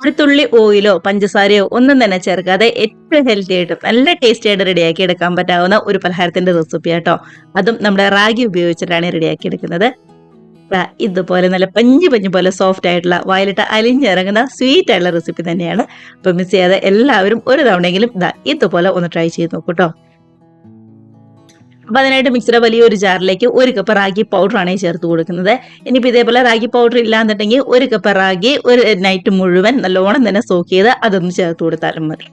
ഒരു തുള്ളി ഓയിലോ പഞ്ചസാരയോ ഒന്നും തന്നെ ചേർക്കാതെ ഏറ്റവും ഹെൽത്തി ആയിട്ടും നല്ല ടേസ്റ്റി ആയിട്ട് റെഡിയാക്കി എടുക്കാൻ പറ്റാവുന്ന ഒരു പലഹാരത്തിന്റെ റെസിപ്പി ആട്ടോ. അതും നമ്മുടെ റാഗി ഉപയോഗിച്ചിട്ടാണ് റെഡിയാക്കി എടുക്കുന്നത്. ഇതുപോലെ നല്ല പഞ്ഞി പഞ്ഞി പോലെ സോഫ്റ്റ് ആയിട്ടുള്ള വായിലിട്ട് അലിഞ്ഞിറങ്ങുന്ന സ്വീറ്റ് ആയിട്ടുള്ള റെസിപ്പി തന്നെയാണ്. അപ്പൊ മിസ് ചെയ്യാതെ എല്ലാവരും ഒരു തവണയെങ്കിലും ഇതുപോലെ ഒന്ന് ട്രൈ ചെയ്ത് നോക്കൂട്ടോ. അപ്പൊ അതിനായിട്ട് മിക്സിയുടെ വലിയൊരു ജാറിലേക്ക് 1 കപ്പ് റാഗി പൗഡറാണ് ചേർത്ത് കൊടുക്കുന്നത്. ഇനിയിപ്പോൾ ഇതേപോലെ റാഗി പൗഡർ ഇല്ലാന്നുണ്ടെങ്കിൽ 1 കപ്പ് റാഗി ഒരു നൈറ്റ് മുഴുവൻ നല്ലോണം തന്നെ സോക്ക് ചെയ്ത് അതൊന്ന് ചേർത്ത് കൊടുത്താലും മതി.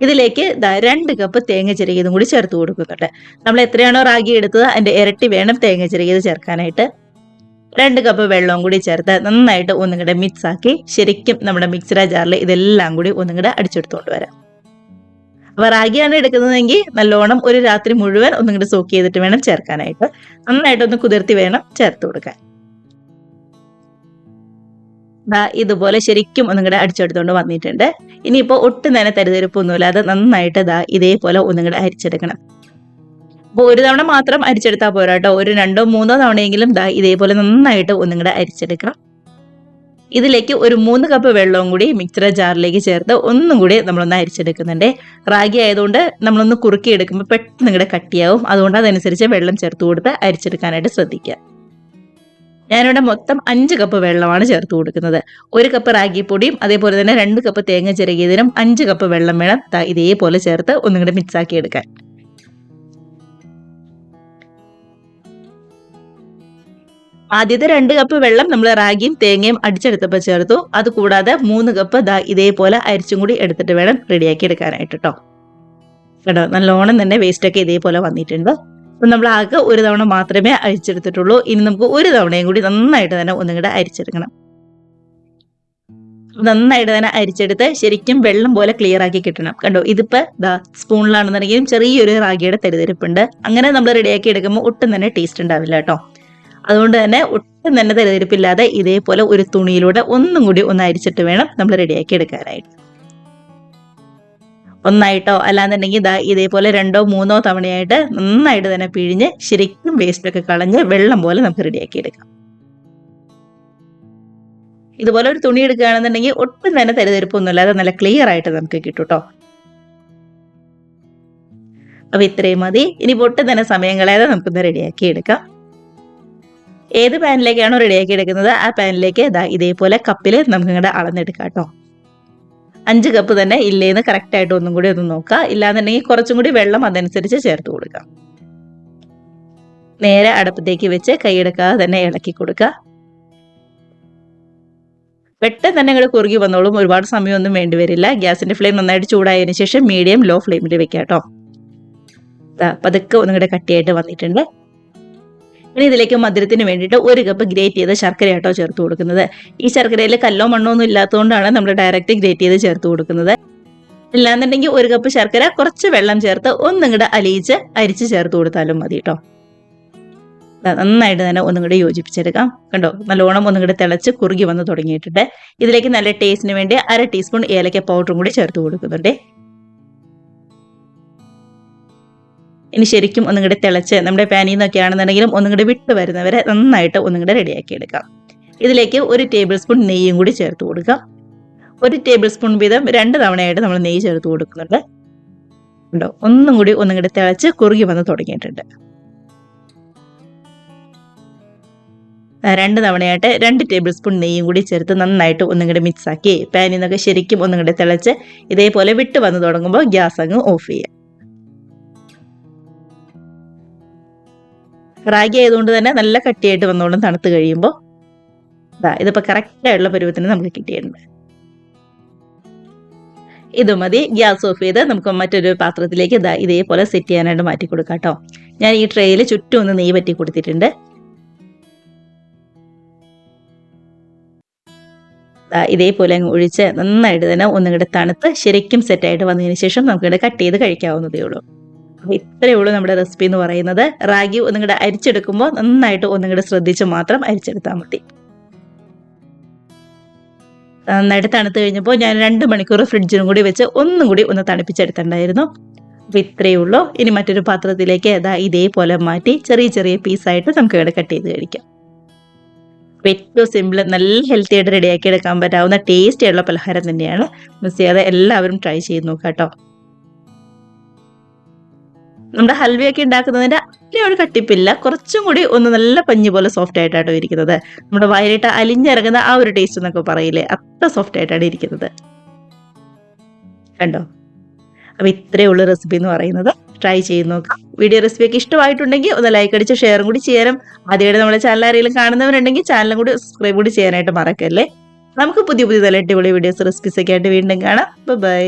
ഇതിലേക്ക് 2 കപ്പ് തേങ്ങ ചിരകിയതും കൂടി ചേർത്ത് കൊടുക്കുന്നുണ്ട്. നമ്മൾ എത്രയാണോ റാഗി എടുത്തത് അതിന്റെ ഇരട്ടി വേണം തേങ്ങ ചിരകിയത് ചേർക്കാനായിട്ട്. 2 കപ്പ് വെള്ളവും കൂടി ചേർത്ത് നന്നായിട്ട് ഒന്നുകൂടെ മിക്സ് ആക്കി ശരിക്കും നമ്മുടെ മിക്സിയുടെ ജാറിൽ ഇതെല്ലാം കൂടി ഒന്നുകൂടെ അടിച്ചെടുത്തോണ്ട് വരാം. അപ്പൊ റാഗിയാണ് എടുക്കുന്നതെങ്കിൽ നല്ലോണം ഒരു രാത്രി മുഴുവൻ ഒന്നുകൂടി സോക്ക് ചെയ്തിട്ട് വേണം ചേർക്കാനായിട്ട്. നന്നായിട്ടൊന്ന് കുതിർത്തി വേണം ചേർത്ത് കൊടുക്കാൻ. ഇതുപോലെ ശരിക്കും ഒന്നുകൂടെ അടിച്ചെടുത്തോണ്ട് വന്നിട്ടുണ്ട്. ഇനിയിപ്പോ ഒട്ടും തന്നെ തരിതരിപ്പൊന്നുമില്ലാതെ നന്നായിട്ട് ഇതേപോലെ ഒന്നുകൂടെ അരിച്ചെടുക്കണം. അപ്പൊ ഒരു തവണ മാത്രം അരിച്ചെടുത്താൽ പോരാട്ടോ, ഒരു 2 3 തവണയെങ്കിലും ഇതേപോലെ നന്നായിട്ട് ഒന്നുകൂടെ അരിച്ചെടുക്കണം. ഇതിലേക്ക് ഒരു 3 കപ്പ് വെള്ളവും കൂടി മിക്സിയുടെ ജാറിലേക്ക് ചേർത്ത് ഒന്നും കൂടി നമ്മളൊന്ന് അരിച്ചെടുക്കുന്നുണ്ട്. റാഗി ആയതുകൊണ്ട് നമ്മളൊന്ന് കുറുക്കി എടുക്കുമ്പോൾ പെട്ടെന്ന് ഇങ്ങടെ കട്ടിയാവും. അതുകൊണ്ട് അതനുസരിച്ച് വെള്ളം ചേർത്ത് കൊടുത്ത് അരിച്ചെടുക്കാനായിട്ട് ശ്രദ്ധിക്കുക. ഞാനിവിടെ മൊത്തം 5 കപ്പ് വെള്ളമാണ് ചേർത്ത് കൊടുക്കുന്നത്. 1 കപ്പ് റാഗി പൊടിയും അതേപോലെ തന്നെ 2 കപ്പ് തേങ്ങ ചിരകിയതിനും 5 കപ്പ് വെള്ളം വേണം ഇതേപോലെ ചേർത്ത് ഒന്നും കൂടെ മിക്സ് ആക്കി എടുക്കാൻ. ആദ്യത്തെ 2 കപ്പ് വെള്ളം നമ്മൾ റാഗിയും തേങ്ങയും അടിച്ചെടുത്തപ്പോൾ ചേർത്തു. അതുകൂടാതെ 3 കപ്പ് ഇതേപോലെ അരിച്ചും കൂടി എടുത്തിട്ട് വേണം റെഡിയാക്കി എടുക്കാനായിട്ട് കേട്ടോ. കേട്ടോ, നല്ലോണം തന്നെ വേസ്റ്റ് ഒക്കെ ഇതേപോലെ വന്നിട്ടുണ്ട്. അപ്പം നമ്മൾ ആകെ ഒരു തവണ മാത്രമേ അരിച്ചെടുത്തിട്ടുള്ളൂ. ഇനി നമുക്ക് ഒരു തവണയും കൂടി നന്നായിട്ട് തന്നെ ഒന്നും കൂടെ അരിച്ചെടുക്കണം. നന്നായിട്ട് തന്നെ അരിച്ചെടുത്ത് ശരിക്കും വെള്ളം പോലെ ക്ലിയർ ആക്കി കിട്ടണം. കണ്ടോ, ഇതിപ്പോ സ്പൂണിലാണെന്നുണ്ടെങ്കിലും ചെറിയൊരു റാഗിയുടെ തരിതരിപ്പുണ്ട്. അങ്ങനെ നമ്മൾ റെഡിയാക്കി എടുക്കുമ്പോൾ ഒട്ടും തന്നെ ടേസ്റ്റ് ഉണ്ടാവില്ല കേട്ടോ. അതുകൊണ്ട് തന്നെ ഒട്ടും തന്നെ തരിതരിപ്പില്ലാതെ ഇതേപോലെ ഒരു തുണിയിലൂടെ ഒന്നും കൂടി ഒന്ന് അരിച്ചിട്ട് വേണം നമ്മൾ റെഡിയാക്കി എടുക്കാനായിട്ട്. ഒന്നായിട്ടോ അല്ലാന്നുണ്ടെങ്കിൽ ഇതേപോലെ 2 3 തവണയായിട്ട് നന്നായിട്ട് തന്നെ പിഴിഞ്ഞ് ശരിക്കും വേസ്റ്റ് ഒക്കെ കളഞ്ഞ് വെള്ളം പോലെ നമുക്ക് റെഡിയാക്കി എടുക്കാം. ഇതുപോലെ ഒരു തുണി എടുക്കുകയാണെന്നുണ്ടെങ്കിൽ ഒട്ടും തന്നെ തരിതരിപ്പൊന്നുമില്ലാതെ നല്ല ക്ലിയർ ആയിട്ട് നമുക്ക് കിട്ടും കേട്ടോ. അപ്പൊ ഇത്രയും മതി. ഇനി ഒട്ടും തന്നെ സമയം കളയാതെ നമുക്കൊന്ന് റെഡിയാക്കി എടുക്കാം. ഏത് പാനിലേക്കാണോ റെഡിയാക്കി എടുക്കുന്നത് ആ പാനിലേക്ക് ഇതേപോലെ കപ്പിൽ നമുക്ക് ഇങ്ങോട്ട് അളന്നെടുക്കാം കേട്ടോ. 5 കപ്പ് തന്നെ ഇല്ലേന്ന് കറക്റ്റ് ആയിട്ട് ഒന്നും കൂടി ഒന്ന് നോക്കുക. ഇല്ലാന്നുണ്ടെങ്കിൽ കുറച്ചും കൂടി വെള്ളം അതനുസരിച്ച് ചേർത്ത് കൊടുക്കാം. നേരെ അടുപ്പത്തേക്ക് വെച്ച് കൈയെടുക്കാതെ തന്നെ ഇളക്കി കൊടുക്കുക. പെട്ടെന്ന് തന്നെ ഇങ്ങോട്ട് കുറുകി വന്നോളും. ഒരുപാട് സമയമൊന്നും വേണ്ടി വരില്ല. ഗ്യാസിന്റെ ഫ്ലെയിം നന്നായിട്ട് ചൂടായതിനു ശേഷം മീഡിയം ലോ ഫ്ലെയിമിൽ വെക്കാം കേട്ടോ. പതുക്കെ ഒന്നും കൂടെ കട്ടിയായിട്ട് വന്നിട്ടുണ്ട്. ഇനി ഇതിലേക്ക് മധുരത്തിന് വേണ്ടിയിട്ട് 1 കപ്പ് ഗ്രേറ്റ് ചെയ്ത ശർക്കര ആട്ടോ ചേർത്ത് കൊടുക്കുന്നത്. ഈ ശർക്കരയിൽ കല്ലോ മണ്ണോ ഒന്നും ഇല്ലാത്തതുകൊണ്ടാണ് നമ്മൾ ഡയറക്റ്റ് ഗ്രേറ്റ് ചെയ്ത് ചേർത്ത് കൊടുക്കുന്നത്. ഇല്ലാന്നുണ്ടെങ്കിൽ 1 കപ്പ് ശർക്കര കുറച്ച് വെള്ളം ചേർത്ത് ഒന്നും കൂടെ അരിച്ച് ചേർത്ത് കൊടുത്താലും മതി കേട്ടോ. നന്നായിട്ട് തന്നെ ഒന്നും കൂടെ യോജിപ്പിച്ചെടുക്കാം. കണ്ടോ, നല്ലോണം ഒന്നും കൂടെ തിളച്ച് കുറുകി വന്ന് തുടങ്ങിയിട്ടുണ്ട്. ഇതിലേക്ക് നല്ല ടേസ്റ്റിന് വേണ്ടി 1/2 ടീസ്പൂൺ ഏലക്ക പൗഡറും കൂടി ചേർത്ത് കൊടുക്കുന്നുണ്ട്. ഇനി ശരിക്കും ഒന്നും കൂടെ തിളച്ച് നമ്മുടെ പാനിൽ നിന്നൊക്കെ ആണെന്നുണ്ടെങ്കിലും ഒന്നും കൂടെ വിട്ട് വരുന്നവരെ നന്നായിട്ട് ഒന്നും കൂടെ റെഡിയാക്കി എടുക്കാം. ഇതിലേക്ക് 1 ടേബിൾ സ്പൂൺ നെയ്യും കൂടി ചേർത്ത് കൊടുക്കാം. 1 ടേബിൾ സ്പൂൺ വീതം 2 തവണയായിട്ട് നമ്മൾ നെയ്യ് ചേർത്ത് കൊടുക്കുന്നുണ്ട്. ഉണ്ടോ, ഒന്നും കൂടി തിളച്ച് കുറുകി വന്ന് തുടങ്ങിയിട്ടുണ്ട്. 2 തവണയായിട്ട് 2 ടേബിൾ സ്പൂൺ നെയ്യും കൂടി ചേർത്ത് നന്നായിട്ട് ഒന്നും കൂടെ മിക്സ് ആക്കി പാനിൽ നിന്നൊക്കെ ശരിക്കും ഒന്നും കൂടെ തിളച്ച് ഇതേപോലെ വിട്ട് വന്ന് തുടങ്ങുമ്പോൾ ഗ്യാസ് അങ്ങ് ഓഫ് ചെയ്യാം. റാഗി ആയതുകൊണ്ട് തന്നെ നല്ല കട്ടിയായിട്ട് വന്നോളും തണുത്ത് കഴിയുമ്പോൾ. ഇതിപ്പോൾ കറക്റ്റായിട്ടുള്ള പരുവത്തിന് നമുക്ക് കിട്ടിയിട്ടുണ്ട്. ഇത് മതി. ഗ്യാസ് ഓഫ് ചെയ്ത് നമുക്ക് മറ്റൊരു പാത്രത്തിലേക്ക് ഇതേപോലെ സെറ്റ് ചെയ്യാനായിട്ട് മാറ്റി കൊടുക്കാം കേട്ടോ. ഞാൻ ഈ ട്രേയിൽ ചുറ്റും ഒന്ന് നെയ്യ് പറ്റി കൊടുത്തിട്ടുണ്ട്. ഇതേപോലെ അങ്ങ് ഒഴിച്ച് നന്നായിട്ട് തന്നെ ഒന്നും കൂടെ തണുത്ത് ശരിക്കും സെറ്റായിട്ട് വന്നതിന് ശേഷം നമുക്കിവിടെ കട്ട് ചെയ്ത് കഴിക്കാവുന്നതേ ഉള്ളൂ. അപ്പോൾ ഇത്രയേ ഉള്ളൂ നമ്മുടെ റെസിപ്പി എന്ന് പറയുന്നത്. റാഗി ഒന്നും കൂടെ അരിച്ചെടുക്കുമ്പോൾ നന്നായിട്ട് ഒന്നും കൂടെ ശ്രദ്ധിച്ച് മാത്രം അരിച്ചെടുത്താൽ മതി. നന്നായിട്ട് തണുത്ത് കഴിഞ്ഞപ്പോൾ ഞാൻ 2 മണിക്കൂർ ഫ്രിഡ്ജിനും കൂടി വെച്ച് ഒന്നും കൂടി ഒന്ന് തണുപ്പിച്ചെടുത്തിട്ടുണ്ടായിരുന്നു. അപ്പോൾ ഇത്രയേ ഉള്ളൂ. ഇനി മറ്റൊരു പാത്രത്തിലേക്ക് ഇതേപോലെ മാറ്റി ചെറിയ ചെറിയ പീസായിട്ട് നമുക്ക് ഇവിടെ കട്ട് ചെയ്ത് കഴിക്കാം. ഏറ്റവും സിമ്പിൾ നല്ല ഹെൽത്തി ആയിട്ട് റെഡിയാക്കി എടുക്കാൻ പറ്റാവുന്ന ടേസ്റ്റി ആയിട്ടുള്ള പലഹാരം തന്നെയാണ്. മിസ് ചെയ്യാതെ എല്ലാവരും ട്രൈ ചെയ്ത് നോക്കുക കേട്ടോ. നമ്മുടെ ഹൽവയൊക്കെ ഉണ്ടാക്കുന്നതിന്റെ അത്രയും ഒരു കട്ടിപ്പില്ല, കുറച്ചും കൂടി ഒന്ന് നല്ല പഞ്ഞി പോലെ സോഫ്റ്റ് ആയിട്ടാട്ടോ ഇരിക്കുന്നത്. നമ്മുടെ വായിലിട്ട് അലിഞ്ഞിറങ്ങുന്ന ആ ഒരു ടേസ്റ്റ് എന്നൊക്കെ പറയില്ലേ, അത്ര സോഫ്റ്റ് ആയിട്ടാണ് ഇരിക്കുന്നത്. കണ്ടോ? അപ്പൊ ഇത്രയേ ഉള്ളൂ റെസിപ്പി എന്ന് പറയുന്നത്. ട്രൈ ചെയ്ത് നോക്കാം. വീഡിയോ റെസിപ്പിയൊക്കെ ഇഷ്ടമായിട്ടുണ്ടെങ്കിൽ ഒന്ന് ലൈക്ക് അടിച്ച് ഷെയറും കൂടി ചെയ്യാനും, ആദ്യമായിട്ട് നമ്മുടെ ചാനൽ ആരെങ്കിലും കാണുന്നവരുണ്ടെങ്കിൽ ചാനലും കൂടി സബ്സ്ക്രൈബ് കൂടി ചെയ്യാനായിട്ട് മറക്കല്ലേ. നമുക്ക് പുതിയ പുതിയ അടിപൊളി വീഡിയോസ് റെസിപ്പീസ് ഒക്കെ ആയിട്ട് വീണ്ടും കാണാം. ബൈ.